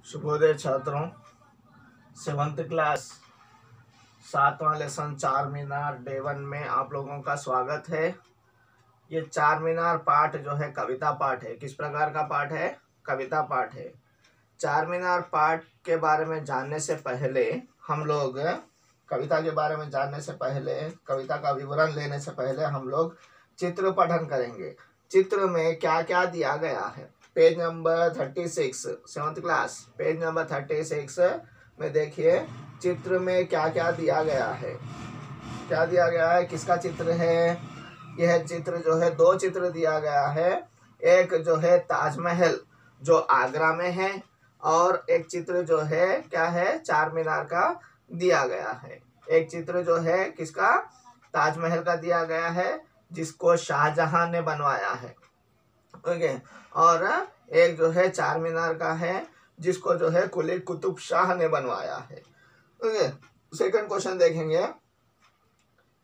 शुभोदय छात्रों, 7th class 7वां lesson चार मीनार day 1 में आप लोगों का स्वागत है। ये चार मीनार पाठ जो है कविता पाठ है। किस प्रकार का पाठ है? कविता पाठ है। चार मीनार पाठ के बारे में जानने से पहले हम लोग कविता के बारे में जानने से पहले, कविता का विवरण लेने से पहले हम लोग चित्र पठन करेंगे। चित्र में क्या क्या दिया गया है। Page number 36, 7th class page number 36 में देखिए चित्र में क्या क्या दिया गया है। क्या दिया गया है? किसका चित्र है? यह चित्र जो है, दो चित्र दिया गया है। एक जो है ताजमहल जो आगरा में है, और एक चित्र जो है क्या है, चार मीनार का दिया गया है। एक चित्र जो है किसका? ताजमहल का दिया गया है, जिसको शाहजहां ने बनवाया है। ओके। और एक जो है चार मीनार का है, जिसको जो है कुली कुतुब शाह ने बनवाया है। ओके। सेकंड क्वेश्चन देखेंगे।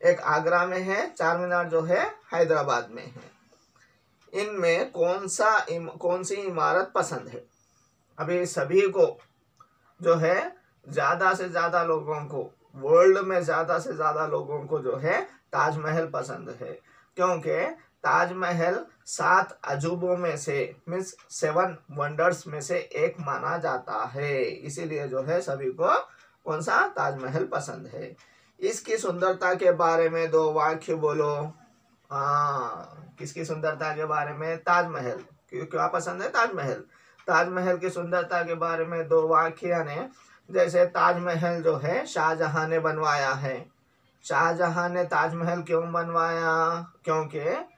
एक आगरा में है, चार मीनार जो है हैदराबाद में है। इनमें कौन सी इमारत पसंद है? अभी सभी को जो है, ज्यादा से ज्यादा लोगों को, वर्ल्ड में ज्यादा से ज्यादा लोगों को जो है ताजमहल पसंद है, क्योंकि ताजमहल 7 अजूबों में से, मीन्स 7 वंडर्स में से एक माना जाता है। इसीलिए जो है सभी को कौन सा? ताजमहल पसंद है। इसकी सुंदरता के बारे में 2 वाक्य बोलो। किसकी सुंदरता के बारे में? ताजमहल। क्या पसंद है? ताजमहल। ताजमहल की सुंदरता के बारे में 2 वाक्य ने, जैसे ताजमहल जो है शाहजहां ने बनवाया है। शाहजहां ने ताजमहल क्यों बनवाया? क्योंकि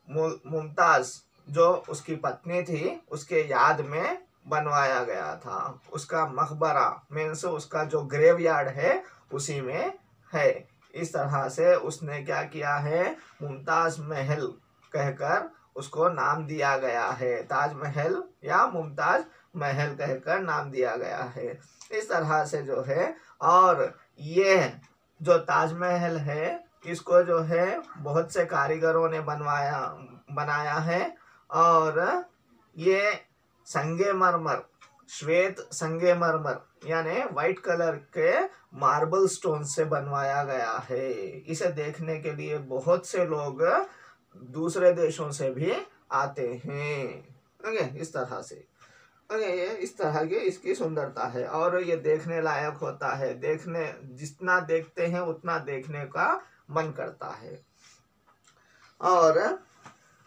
मुमताज जो उसकी पत्नी थी, उसके याद में बनवाया गया था। उसका मकबरा मीन्स उसका जो ग्रेवयार्ड है उसी में है। इस तरह से उसने क्या किया है, मुमताज महल कहकर उसको नाम दिया गया है। ताजमहल या मुमताज महल कहकर नाम दिया गया है। इस तरह से जो है, और ये जो ताजमहल है, इसको जो है बहुत से कारीगरों ने बनाया है। और ये संगमरमर, श्वेत संगमरमर यानी व्हाइट कलर के मार्बल स्टोन से बनवाया गया है। इसे देखने के लिए बहुत से लोग दूसरे देशों से भी आते हैं। ओके, इस तरह से ये इस तरह की इसकी सुंदरता है, और ये देखने लायक होता है। देखने जितना देखते हैं उतना देखने का मन करता है। और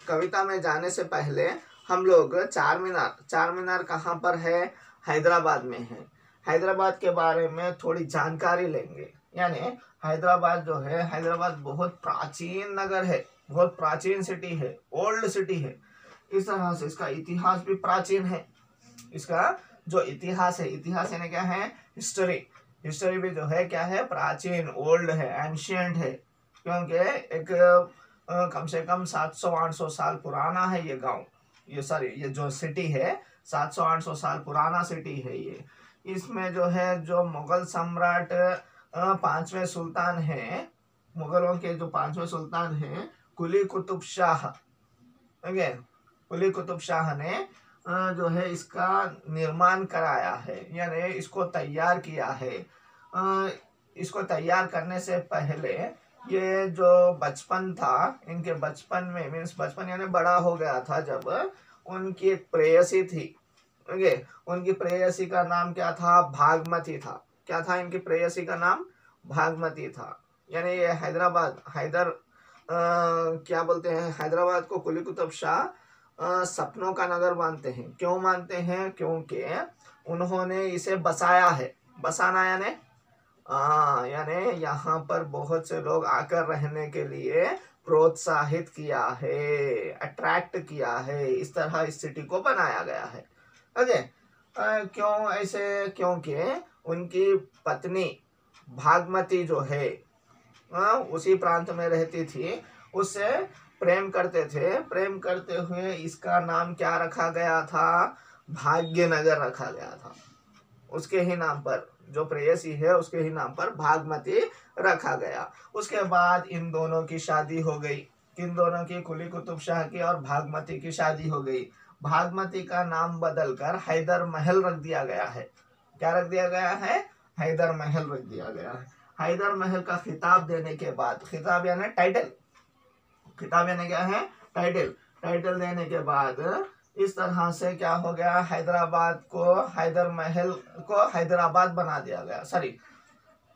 कविता में जाने से पहले हम लोग चार मीनार कहाँ पर है? हैदराबाद में है। हैदराबाद के बारे में थोड़ी जानकारी लेंगे। यानी हैदराबाद जो है, हैदराबाद बहुत प्राचीन नगर है, बहुत प्राचीन सिटी है, ओल्ड सिटी है। इस तरह से इसका इतिहास भी प्राचीन है। इसका जो इतिहास है, इतिहास यानी क्या है? हिस्ट्री। हिस्ट्री भी जो है क्या है? प्राचीन, ओल्ड है, एंशियंट है। क्योंकि एक कम से कम 700-800 साल पुराना है ये गांव। ये जो सिटी है 700-800 साल पुराना सिटी है ये। इसमें जो है, जो मुगल सम्राट 5वें सुल्तान है, मुगलों के जो 5वें सुल्तान है, कुली कुतुब शाह, कुली कुतुब शाह ने जो है इसका निर्माण कराया है, यानी इसको तैयार किया है। इसको तैयार करने से पहले ये जो बचपन था, इनके बचपन में, मीन्स बचपन यानी बड़ा हो गया था जब, उनकी एक प्रेयसी थी। ओके, उनकी प्रेयसी का नाम क्या था? भागमती था। क्या था इनकी प्रेयसी का नाम? भागमती था। यानी ये क्या बोलते हैं, हैदराबाद को कुली कुतुब शाह सपनों का नगर मानते हैं। क्यों मानते हैं? क्योंकि उन्होंने इसे बसाया है। बसाना यानी यहाँ पर बहुत से लोग आकर रहने के लिए प्रोत्साहित किया है, अट्रैक्ट किया है। इस तरह इस सिटी को बनाया गया है। ओके। क्यों ऐसे? क्योंकि उनकी पत्नी भागमती जो है उसी प्रांत में रहती थी, उससे प्रेम करते थे। प्रेम करते हुए इसका नाम क्या रखा गया था? भाग्यनगर रखा गया था। उसके ही नाम पर, जो प्रेयसी है उसके ही नाम पर भागमती रखा गया। उसके बाद इन दोनों की शादी हो गई। किन दोनों की? कुली कुतुब शाह की और भागमती की शादी हो गई। भागमती का नाम बदलकर हैदर महल रख दिया गया है। क्या रख दिया गया है? हैदर महल रख दिया गया है। हैदर महल का खिताब देने के बाद, खिताब यानी टाइटल, खिताब यानी क्या है? टाइटल। टाइटल देने के बाद इस तरह से क्या हो गया, हैदराबाद को, हैदर महल को हैदराबाद बना दिया गया, सॉरी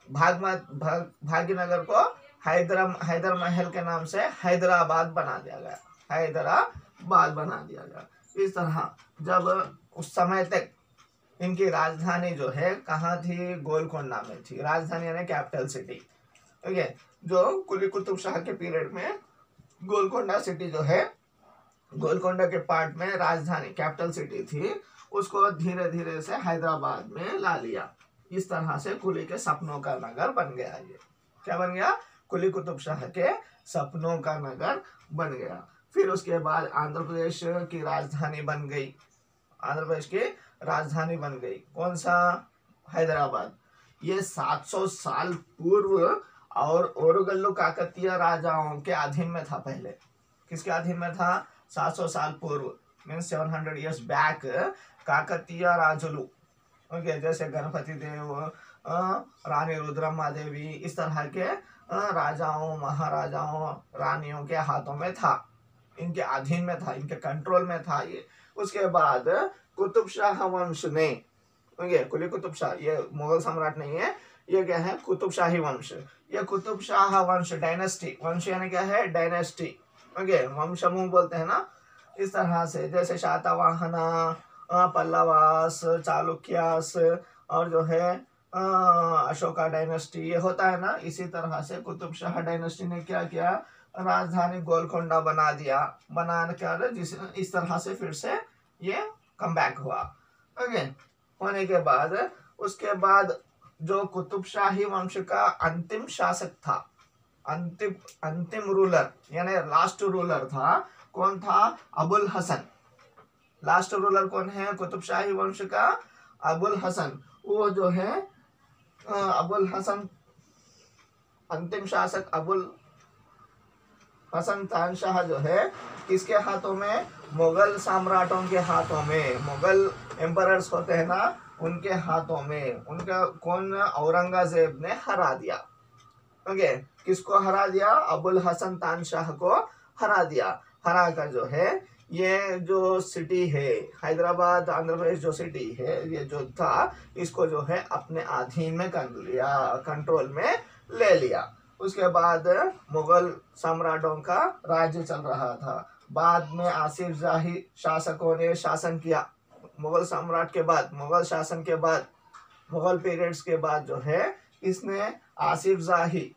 भाग्यनगर को हैदर महल के नाम से हैदराबाद बना दिया गया, हैदराबाद बना दिया गया। इस तरह जब उस समय तक इनकी राजधानी जो है कहाँ थी? गोलकोंडा में थी। राजधानी यानी कैपिटल सिटी। ओके, जो कुली कुतुब शाह के पीरियड में गोलकोंडा सिटी जो है, गोलकोंडा के पार्ट में राजधानी कैपिटल सिटी थी, उसको धीरे धीरे से हैदराबाद में ला लिया। इस तरह से कुली के सपनों का नगर बन गया। ये क्या बन गया? कुली कुतुब शाह के सपनों का नगर बन गया। फिर उसके बाद आंध्र प्रदेश की राजधानी बन गई। आंध्र प्रदेश की राजधानी बन गई कौन सा? हैदराबाद। ये 700 साल पूर्व और ओरुगल्लु काकतीय राजाओं के अधीन में था। पहले किसके अधीन में था? 700 साल पूर्व, मीन्स 700 years बैक, काकतीय राजुलु, ओके, जैसे गणपति देव, रानी रुद्रम्मा देवी, इस तरह के राजाओं, महाराजाओं, रानियों के हाथों में था, इनके अधीन में था, इनके कंट्रोल में था ये। उसके बाद कुतुब शाह वंश ने, ओके, कुली कुतुब शाह, ये मुगल सम्राट नहीं है, ये क्या है? कुतुब शाही वंश। ये कुतुब शाह वंश, डायनेस्टी, वंश यानी क्या है? डायनेस्टी, ओके, वंशमूह बोलते हैं ना। इस तरह से जैसे शातवाहना, पल्लवास, चालुक्यास और जो है अशोका डायनेस्टी, ये होता है ना। इसी तरह से कुतुब शाह डायनेस्टी ने क्या किया? राजधानी गोलकोंडा बना दिया, बनाने के जिस इस तरह से फिर से ये कम बैक हुआ। ओके, होने के बाद उसके बाद जो कुतुब शाही वंश का अंतिम शासक था, अंतिम रूलर यानी लास्ट रूलर था, कौन था? अबुल हसन। लास्ट रूलर कौन है कुतुब शाही वंश का? अबुल हसन। वो जो है अबुल हसन, अंतिम शासक अबुल हसन तानशाह जो है, किसके हाथों में? मुगल सम्राटों के हाथों में, मुगल एम्परर्स होते हैं ना, उनके हाथों में। उनका कौन? औरंगजेब ने हरा दिया। ओके, किसको हरा दिया? अबुल हसन तानशाह को हरा दिया। हरा कर जो है ये जो सिटी है हैदराबाद, आंध्र प्रदेश जो सिटी है, ये जो था, इसको जो है अपने अधीन में कर लिया, कंट्रोल में ले लिया। उसके बाद मुगल सम्राटों का राज्य चल रहा था। बाद में आसिफ जाही शासकों ने शासन किया। मुगल सम्राट के बाद, मुगल शासन के बाद, मुगल पीरियड्स के बाद जो है, इसने आसिफ जाही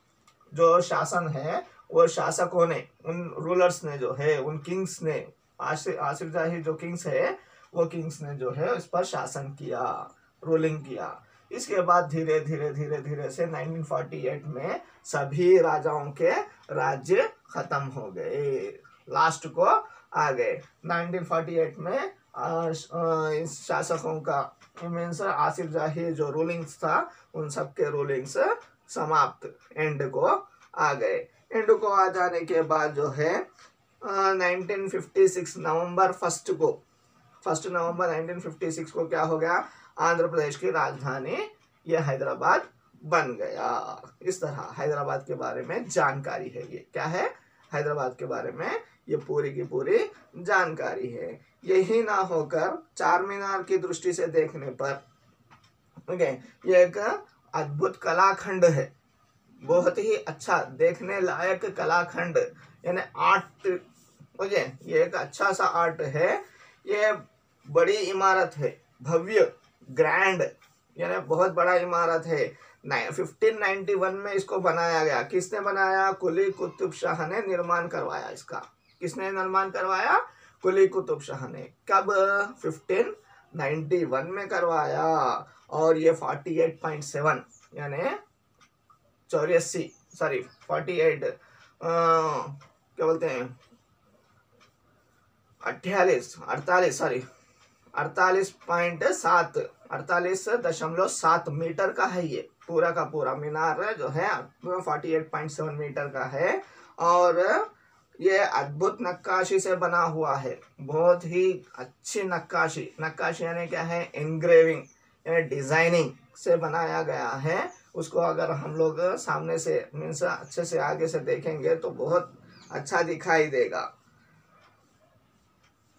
जो शासन है, वो शासकों ने, उन रूलर्स ने जो है, उन किंग्स ने, आसिफ जाही जो किंग्स है, वो किंग्स ने जो है इस पर शासन किया, रूलिंग किया। इसके बाद धीरे धीरे धीरे धीरे से 1948 में सभी राजाओं के राज्य खत्म हो गए, लास्ट को आ गए। 1948 में इस शासकों का, मीन्स आसिफ जाही जो रूलिंग्स था, उन सब के रूलिंग्स समाप्त, एंड को आ गए। एंड को आ जाने के बाद जो है 1956 नवंबर 1 को, 1 नवंबर 1956 को क्या हो गया? आंध्र प्रदेश की राजधानी ये हैदराबाद बन गया। इस तरह हैदराबाद के बारे में जानकारी है। ये क्या है? हैदराबाद के बारे में ये पूरी की पूरी जानकारी है। यही ना होकर चार मीनार की दृष्टि से देखने पर, ओके, ये एक अद्भुत कलाखंड है, बहुत ही अच्छा देखने लायक कलाखंड यानी आर्ट। ओके, ये एक अच्छा सा आर्ट है। ये बड़ी इमारत है, भव्य, ग्रैंड, यानी बहुत बड़ा इमारत है। 1591 में इसको बनाया गया। किसने बनाया? कुली कुतुब शाह ने निर्माण करवाया इसका। किसने निर्माण करवाया? कुली कुतुब शाह ने। कब? 1591 में करवाया। और ये 48.7 यानी 84, सॉरी 48, क्या बोलते हैं, 48.7 मीटर का है ये पूरा का पूरा मीनार जो है, 48.7 मीटर का है। और ये अद्भुत नक्काशी से बना हुआ है, बहुत ही अच्छी नक्काशी। नक्काशी यानी क्या है? एनग्रेविंग यानी डिजाइनिंग से बनाया गया है। उसको अगर हम लोग सामने से मीन्स अच्छे से आगे से देखेंगे तो बहुत अच्छा दिखाई देगा।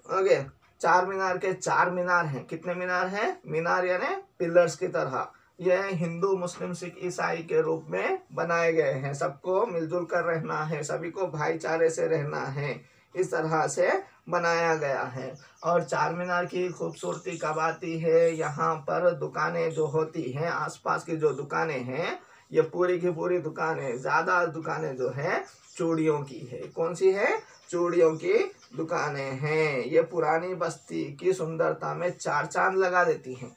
ओके, चार मीनार के चार मीनार हैं। कितने मीनार हैं? मीनार यानी पिलर्स की तरह। यह हिंदू मुस्लिम सिख ईसाई के रूप में बनाए गए हैं। सबको मिलजुल कर रहना है, सभी को भाईचारे से रहना है, इस तरह से बनाया गया है। और चार मीनार की खूबसूरती कब आती है? यहाँ पर दुकानें जो होती हैं, आसपास की जो दुकानें हैं, ये पूरी की पूरी दुकानें, ज्यादा दुकानें जो है चूड़ियों की है। कौन सी है? चूड़ियों की दुकानें हैं। ये पुरानी बस्ती की सुंदरता में चार चांद लगा देती हैं।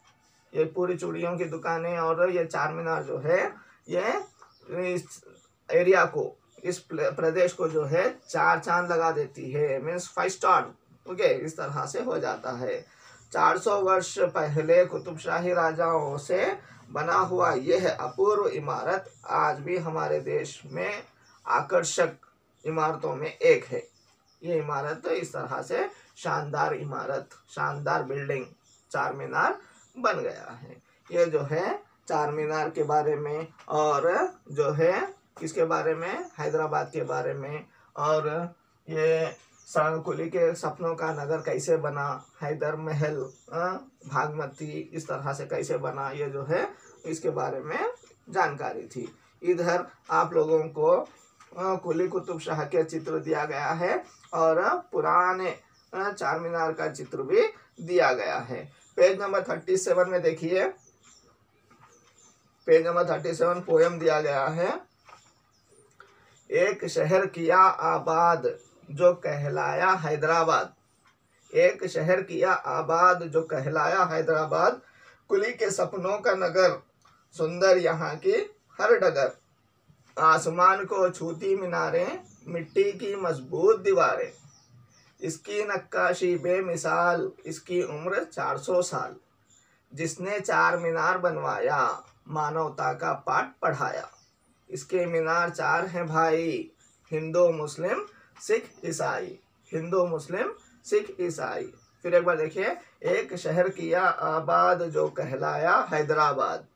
ये पूरी चूड़ियों की दुकानें और ये चार मीनार जो है, ये इस एरिया को, इस प्रदेश को जो है चार चांद लगा देती है, मीन्स 5 स्टार। ओके, इस तरह से हो जाता है। 400 वर्ष पहले कुतुबशाही राजाओं से बना हुआ यह अपूर्व इमारत आज भी हमारे देश में आकर्षक इमारतों में एक है। ये इमारत इस तरह से शानदार इमारत, शानदार बिल्डिंग चार मीनार बन गया है। ये जो है चार मीनार के बारे में, और जो है किसके बारे में? हैदराबाद के बारे में। और ये कुली के सपनों का नगर कैसे बना, हैदर महल, भागमती, इस तरह से कैसे बना, ये जो है इसके बारे में जानकारी थी। इधर आप लोगों को कुली कुतुब शाह के चित्र दिया गया है और पुराने चार मीनार का चित्र भी दिया गया है। पेज नंबर 37 में देखिए, पेज नंबर 37 पोयम दिया गया है। एक शहर किया आबाद जो कहलाया हैदराबाद, एक शहर किया आबाद जो कहलाया हैदराबाद, कुली के सपनों का नगर, सुंदर यहाँ की हर डगर, आसमान को छूती मीनारें, मिट्टी की मजबूत दीवारें, इसकी नक्काशी बेमिसाल, इसकी उम्र 400 साल, जिसने चार मीनार बनवाया, मानवता का पाठ पढ़ाया। इसके मीनार चार हैं भाई, हिंदू मुस्लिम सिख ईसाई, हिंदू मुस्लिम सिख ईसाई। फिर एक बार देखिए, एक शहर किया आबाद जो कहलाया हैदराबाद,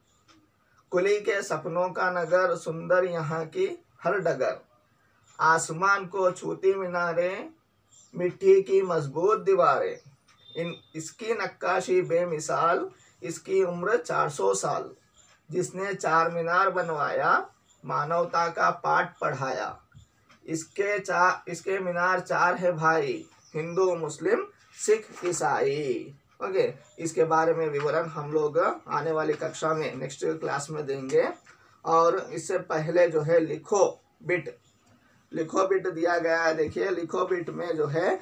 कुली के सपनों का नगर, सुंदर यहाँ की हर डगर, आसमान को छूती मीनारें, मिट्टी की मजबूत दीवारें, इसकी नक्काशी बेमिसाल, इसकी उम्र 400 साल, जिसने चार मीनार बनवाया, मानवता का पाठ पढ़ाया। इसके मीनार चार है भाई, हिंदू मुस्लिम सिख ईसाई। ओके, इसके बारे में विवरण हम लोग आने वाली कक्षा में नेक्स्ट क्लास में देंगे। और इससे पहले जो है लिखो बिट, लिखो बिट दिया गया है। देखिए, लिखो बिट में जो है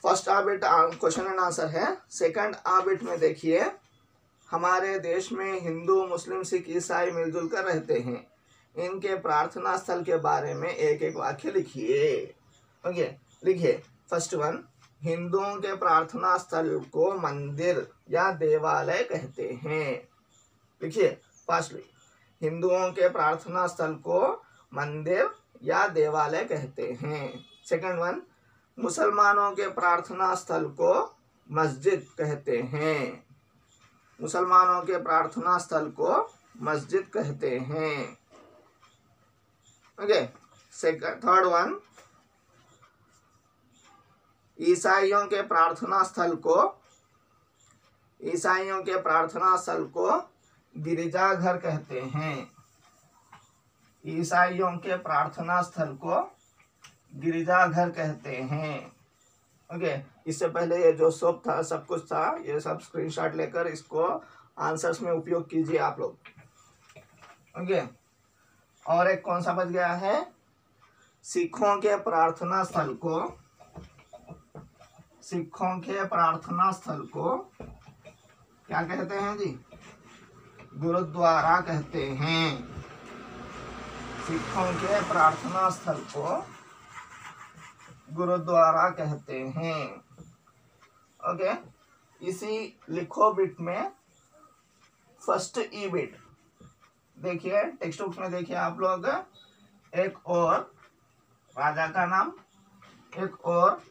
फर्स्ट आ बिट क्वेश्चन एंड आंसर है। सेकंड आ बिट में देखिए, हमारे देश में हिंदू मुस्लिम सिख ईसाई मिलजुल कर रहते हैं, इनके प्रार्थना स्थल के बारे में एक एक वाक्य लिखिए। ओके, लिखिए फर्स्ट वन, हिंदुओं के प्रार्थना स्थल को मंदिर या देवालय कहते हैं। लिखिए फास्टली, हिंदुओं के प्रार्थना स्थल को मंदिर या देवालय कहते हैं। सेकंड वन, मुसलमानों के प्रार्थना स्थल को मस्जिद कहते हैं, मुसलमानों के प्रार्थना स्थल को मस्जिद कहते हैं। ओके, सेकंड थर्ड वन, ईसाइयों के प्रार्थना स्थल को, ईसाइयों के प्रार्थना स्थल को गिरजाघर कहते हैं, ईसाइयों के प्रार्थना स्थल को गिरजाघर कहते हैं। ओके, इससे पहले ये जो सब था, सब कुछ था, ये सब स्क्रीनशॉट लेकर इसको आंसर्स में उपयोग कीजिए आप लोग। ओके, और एक कौन सा बच गया है? सिखों के प्रार्थना स्थल को, सिखों के प्रार्थना स्थल को क्या कहते हैं जी? गुरुद्वारा कहते हैं। सिखों के प्रार्थना स्थल को गुरुद्वारा कहते हैं। ओके, इसी लिखो बिट में फर्स्ट ई बिट देखिए, टेक्स्ट बुक में देखिए आप लोग, एक और राजा का नाम, एक और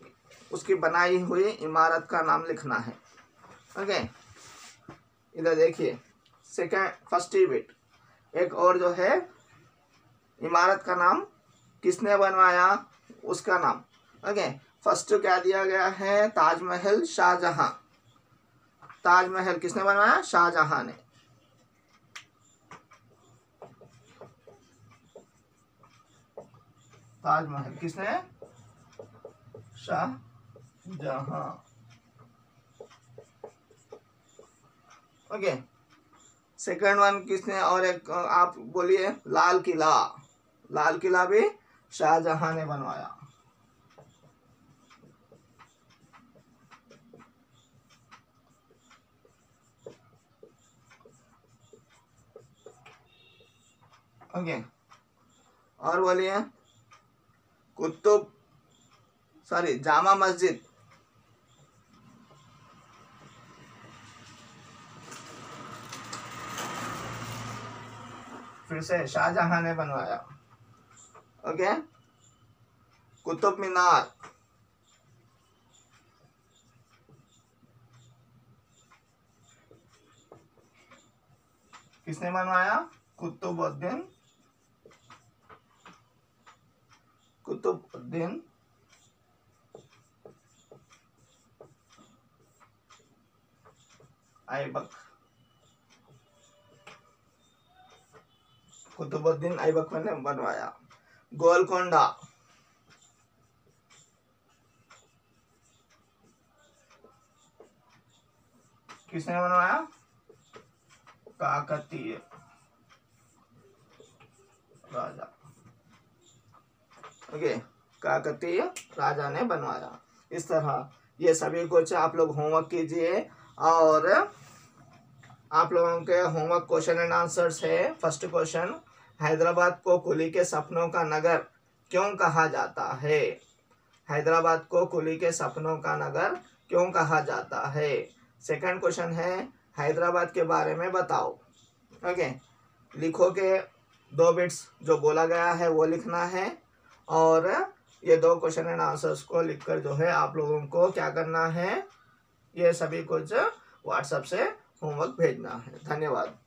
उसकी बनाई हुई इमारत का नाम लिखना है। ओके, इधर देखिए फर्स्ट ही बिट, एक और जो है इमारत का नाम किसने बनवाया उसका नाम। ओके, फर्स्ट क्या दिया गया है, ताजमहल शाहजहां। ताजमहल किसने बनवाया, शाहजहां ने। ताजमहल किसने, शाहजहां। ओके, सेकंड वन किसने, और एक आप बोलिए, लाल किला। लाल किला भी शाहजहां ने बनवाया। ओके, और बोलिए, जामा मस्जिद। फिर से शाहजहां ने बनवाया। ओके, कुतुब मीनार। किसने बनवाया, कुतुबुद्दीन ऐबक। कुतुबुद्दीन ऐबक ने बनवाया। गोलकोंडा, किसने बनवाया, काकतीय राजा। ओके, काकतीय राजा ने बनवाया। इस तरह ये सभी कुछ आप लोग होमवर्क कीजिए, और आप लोगों के होमवर्क क्वेश्चन एंड आंसर्स है। फर्स्ट क्वेश्चन, हैदराबाद को कुली के सपनों का नगर क्यों कहा जाता है। हैदराबाद को कुली के सपनों का नगर क्यों कहा जाता है। सेकंड क्वेश्चन है, हैदराबाद के बारे में बताओ। ओके, लिखो के 2 बिट्स जो बोला गया है वो लिखना है, और ये 2 क्वेश्चन एंड आंसर्स को लिखकर जो है आप लोगों को क्या करना है, ये सभी कुछ व्हाट्सएप से होमवर्क भेजना है। धन्यवाद।